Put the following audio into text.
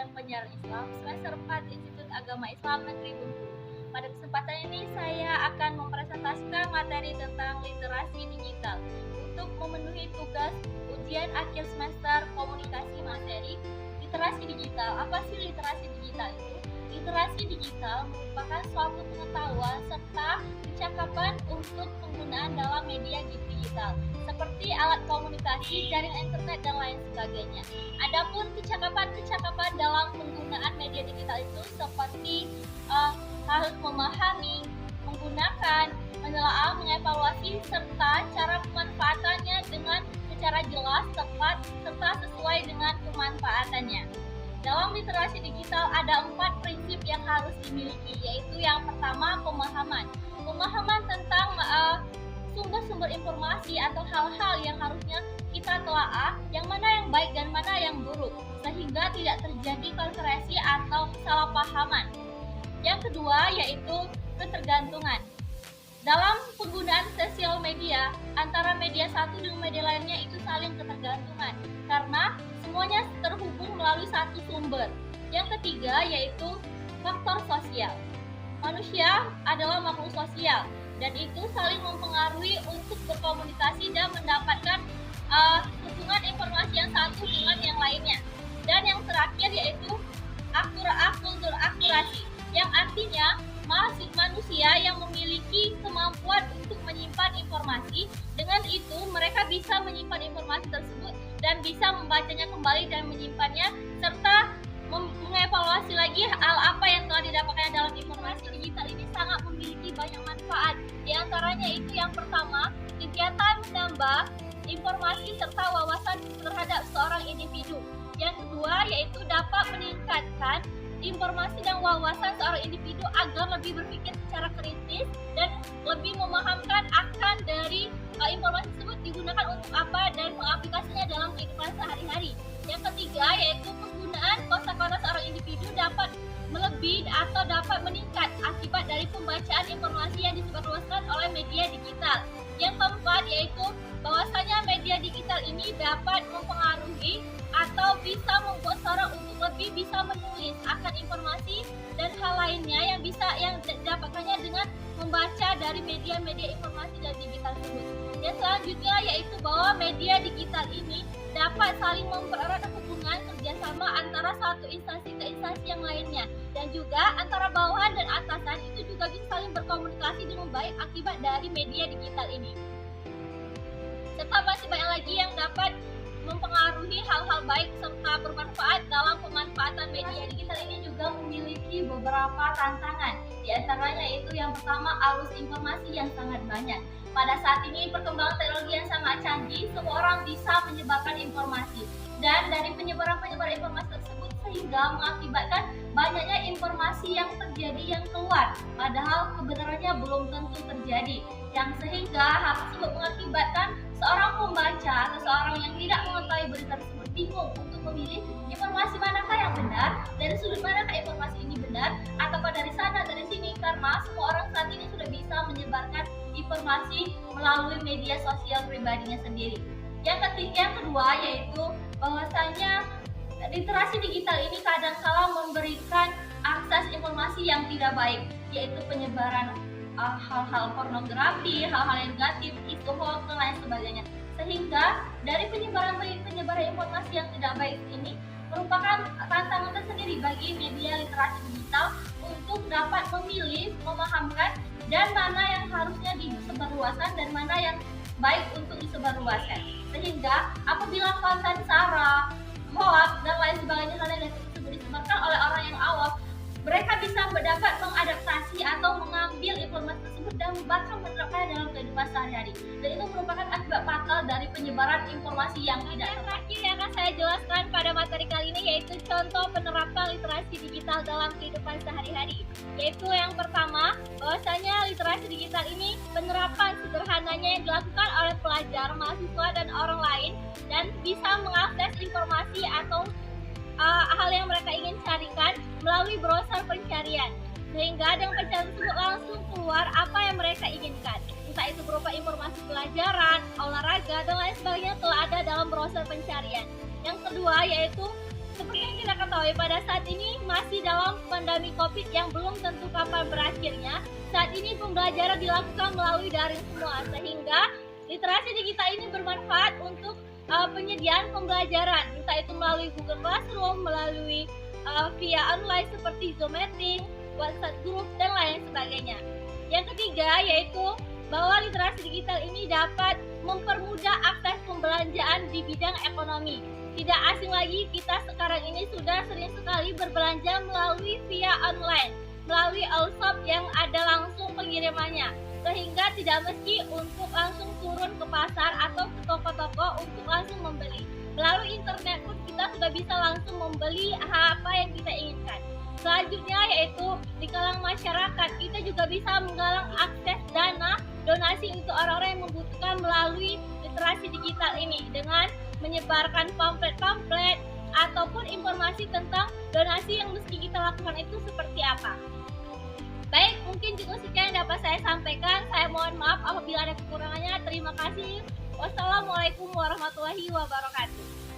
Kajian Penyiaran Islam semester 4 Institut Agama Islam Negeri Bengkulu. Pada kesempatan ini saya akan mempresentasikan materi tentang literasi digital untuk memenuhi tugas ujian akhir semester komunikasi materi literasi digital. Apa sih literasi digital itu? Literasi digital merupakan suatu pengetahuan serta percakapan untuk penggunaan dalam media digital seperti alat komunikasi, jaringan internet, dan lain sebagainya. Adapun percakapan dalam penggunaan media digital itu seperti harus memahami, menggunakan, menelaah, mengevaluasi, serta cara pemanfaatannya dengan secara jelas, tepat, serta sesuai dengan pemanfaatannya. Dalam literasi digital ada 4 prinsip yang harus dimiliki, yaitu yang pertama pemahaman tentang sumber-sumber informasi atau hal-hal yang harusnya kita telaah, yang mana yang baik dan mana yang buruk, sehingga tidak terjadi konspirasi atau kesalahpahaman. Yang kedua yaitu ketergantungan. Dalam penggunaan sosial media, antara media satu dengan media lainnya itu saling ketergantungan, karena semuanya terhubung melalui satu sumber. Yang ketiga yaitu faktor sosial. Manusia adalah makhluk sosial, dan itu saling mempengaruhi untuk berkomunikasi dan mendapatkan hubungan informasi yang satu dengan yang lainnya. Dan yang terakhir yaitu akurasi, yang artinya manusia yang memiliki kemampuan untuk menyimpan informasi. Dengan itu mereka bisa menyimpan informasi tersebut dan bisa membacanya kembali dan menyimpannya, serta mengevaluasi lagi hal apa yang telah didapatkan dalam informasi digital ini sangat memiliki banyak manfaat. Di antaranya itu yang pertama, kegiatan menambah informasi serta wawasan terhadap seorang individu. Yang kedua yaitu dapat meningkatkan informasi dan wawasan seorang individu agar lebih berpikir secara kritis dan lebih memahamkan akan dari informasi tersebut digunakan untuk apa dan mengaplikasinya dalam kehidupan sehari-hari. Yang ketiga yaitu penggunaan kosakata seorang individu dapat melebih atau dapat meningkat akibat dari pembacaan informasi yang disebarluaskan oleh media digital. Yang keempat yaitu bahwasanya media digital ini dapat mempengaruhi atau bisa membuat seorang untuk lebih bisa menulis akan informasi dan hal lainnya yang didapatkannya dengan membaca dari media-media informasi dan digital tersebut. Yang selanjutnya yaitu bahwa media digital ini dapat saling mempererat hubungan kerjasama antara satu instansi ke instansi yang lainnya, dan juga antara bawahan dan atasan itu juga bisa saling berkomunikasi dengan baik akibat dari media digital ini. Serta masih banyak lagi yang dapat mempengaruhi hal-hal baik serta bermanfaat dalam pemanfaatan media digital ini juga memiliki beberapa tantangan. Di antaranya itu yang pertama, arus informasi yang sangat banyak. Pada saat ini perkembangan teknologi yang sangat canggih, semua orang bisa menyebarkan informasi, dan dari penyebaran informasi tersebut sehingga mengakibatkan banyaknya informasi yang terjadi yang keluar, padahal kebenarannya belum tentu terjadi, yang sehingga hal tersebut mengakibatkan seorang pembaca atau seorang yang tidak mengetahui berita tersebut bingung untuk memilih informasi manakah yang benar, dari sudut manakah informasi ini benar, ataukah dari sana dari sini, karena semua orang saat ini sudah bisa menyebarkan informasi melalui media sosial pribadinya sendiri. Yang kedua yaitu bahwasanya literasi digital ini kadang-kala memberikan akses informasi yang tidak baik, yaitu penyebaran hal-hal pornografi, hal-hal yang negatif, isu hoax dan lain sebagainya. Sehingga dari penyebaran informasi yang tidak baik ini merupakan tantangan tersendiri bagi media literasi digital untuk dapat memilih, memahamkan, dan mana yang harusnya disebarluaskan dan mana yang baik untuk disebarluaskan. Sehingga apabila konten sara, hoax dan lain sebagainya hal yang tersebut disebarkan oleh orang yang awam, mereka bisa dapat mengadaptasi atau mengambil informasi tersebut dan bahkan menerapkannya dalam kehidupan sehari-hari. Dan itu merupakan akibat fatal dari penyebaran informasi yang tidak tepat. Terakhir yang akan saya jelaskan pada materi kali ini yaitu contoh penerapan literasi digital dalam kehidupan sehari-hari. Yaitu yang pertama, bahwasanya literasi digital ini penerapan sederhananya yang dilakukan oleh pelajar, mahasiswa, dan orang lain, dan bisa mengakses informasi atau hal yang mereka ingin carikan melalui browser pencarian, sehingga dengan pencarian tersebut langsung keluar apa yang mereka inginkan, entah itu berupa informasi pelajaran, olahraga, dan lain sebagainya telah ada dalam browser pencarian. Yang kedua yaitu seperti yang kita ketahui pada saat ini masih dalam pandemi COVID yang belum tentu kapan berakhirnya. Saat ini pembelajaran dilakukan melalui daring semua, sehingga literasi digital ini bermanfaat untuk penyediaan pembelajaran, entah itu melalui Google Classroom, melalui via online seperti Zoom Meeting, WhatsApp Group, dan lain sebagainya. Yang ketiga yaitu bahwa literasi digital ini dapat mempermudah akses pembelanjaan di bidang ekonomi. Tidak asing lagi, kita sekarang ini sudah sering sekali berbelanja melalui via online, melalui all-shop yang ada langsung pengirimannya, sehingga tidak mesti untuk langsung turun ke pasar atau ke toko-toko untuk langsung membeli. Melalui internet pun kita sudah bisa langsung membeli apa yang kita inginkan. Selanjutnya yaitu di kalangan masyarakat, kita juga bisa menggalang akses dana donasi untuk orang-orang yang membutuhkan melalui literasi digital ini dengan menyebarkan pamflet-pamflet ataupun informasi tentang donasi yang mesti kita lakukan itu seperti apa. Baik, mungkin cukup sekian yang dapat saya sampaikan. Saya mohon maaf apabila ada kekurangannya. Terima kasih. Wassalamualaikum warahmatullahi wabarakatuh.